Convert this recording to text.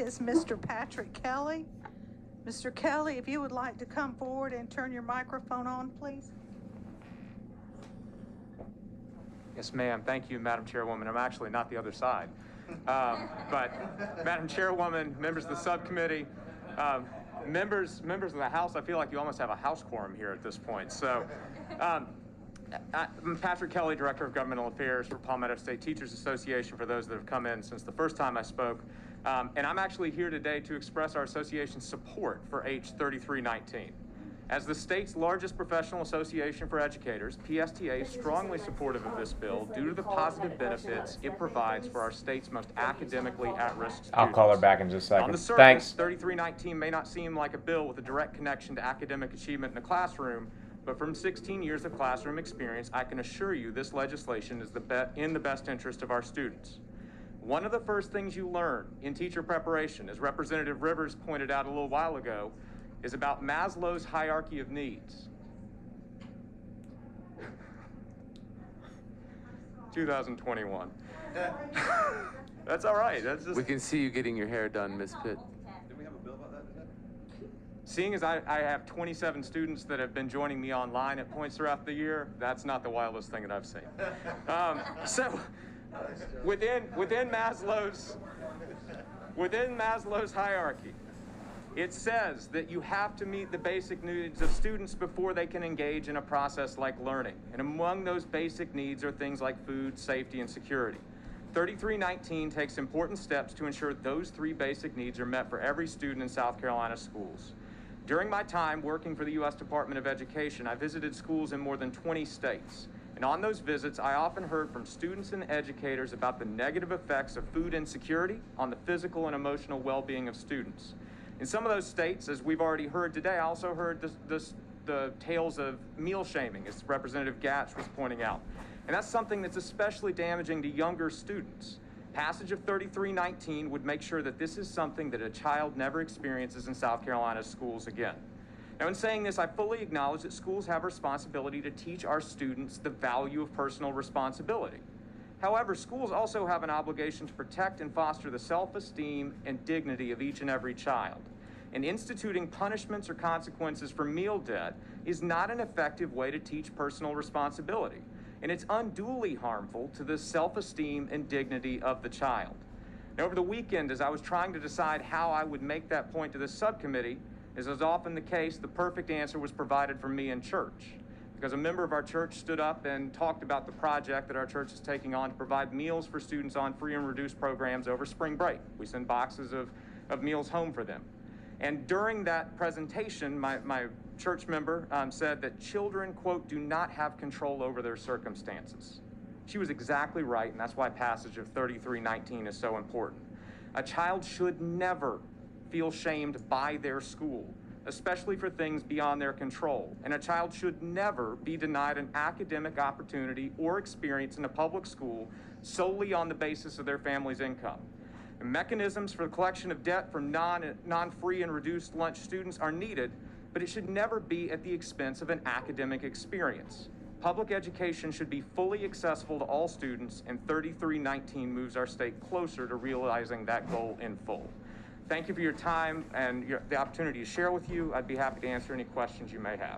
is Mr. Patrick Kelly. Mr. Kelly, if you would like to come forward and turn your microphone on, please. Yes, ma'am. Thank you, Madam Chairwoman. I'm actually not the other side. But Madam Chairwoman, members of the subcommittee, members of the House, I feel like you almost have a House quorum here at this point. So I'm Patrick Kelly, Director of Governmental Affairs for Palmetto State Teachers Association, for those that have come in since the first time I spoke. And I'm actually here today to express our association's support for H 3319. As the state's largest professional association for educators, PSTA is strongly supportive of this bill due to the positive benefits it provides for our state's most academically at-risk students. I'll call her back in just a second. On the surface, Thanks. 3319 may not seem like a bill with a direct connection to academic achievement in the classroom, but from 16 years of classroom experience, I can assure you this legislation is in the best interest of our students. One of the first things you learn in teacher preparation, as Representative Rivers pointed out a little while ago, is about Maslow's hierarchy of needs. 2021. That's all right. That's just... We can see you getting your hair done, Ms. Pitt. Did we have a bill about that? Seeing as I have 27 students that have been joining me online at points throughout the year, that's not the wildest thing that I've seen. So within Maslow's hierarchy, it says that you have to meet the basic needs of students before they can engage in a process like learning. And among those basic needs are things like food, safety, and security. 3319 takes important steps to ensure those three basic needs are met for every student in South Carolina schools. During my time working for the U.S. Department of Education, I visited schools in more than 20 states. And on those visits, I often heard from students and educators about the negative effects of food insecurity on the physical and emotional well-being of students. In some of those states, as we've already heard today, I also heard the tales of meal shaming, as Representative Gatch was pointing out. And that's something that's especially damaging to younger students. Passage of 3319 would make sure that this is something that a child never experiences in South Carolina's schools again. Now, in saying this, I fully acknowledge that schools have a responsibility to teach our students the value of personal responsibility. However, schools also have an obligation to protect and foster the self-esteem and dignity of each and every child. And instituting punishments or consequences for meal debt is not an effective way to teach personal responsibility. And it's unduly harmful to the self-esteem and dignity of the child. Now, over the weekend, as I was trying to decide how I would make that point to this subcommittee, as is often the case, the perfect answer was provided from me in church. Because a member of our church stood up and talked about the project that our church is taking on to provide meals for students on free and reduced programs over spring break. We send boxes of meals home for them. And during that presentation, my church member said that children, quote, do not have control over their circumstances. She was exactly right, and that's why passage of 3319 is so important. A child should never feel shamed by their school, especially for things beyond their control. And a child should never be denied an academic opportunity or experience in a public school solely on the basis of their family's income. And mechanisms for the collection of debt from non-free and reduced lunch students are needed, but it should never be at the expense of an academic experience. Public education should be fully accessible to all students, and 3319 moves our state closer to realizing that goal in full. Thank you for your time and the opportunity to share with you. I'd be happy to answer any questions you may have.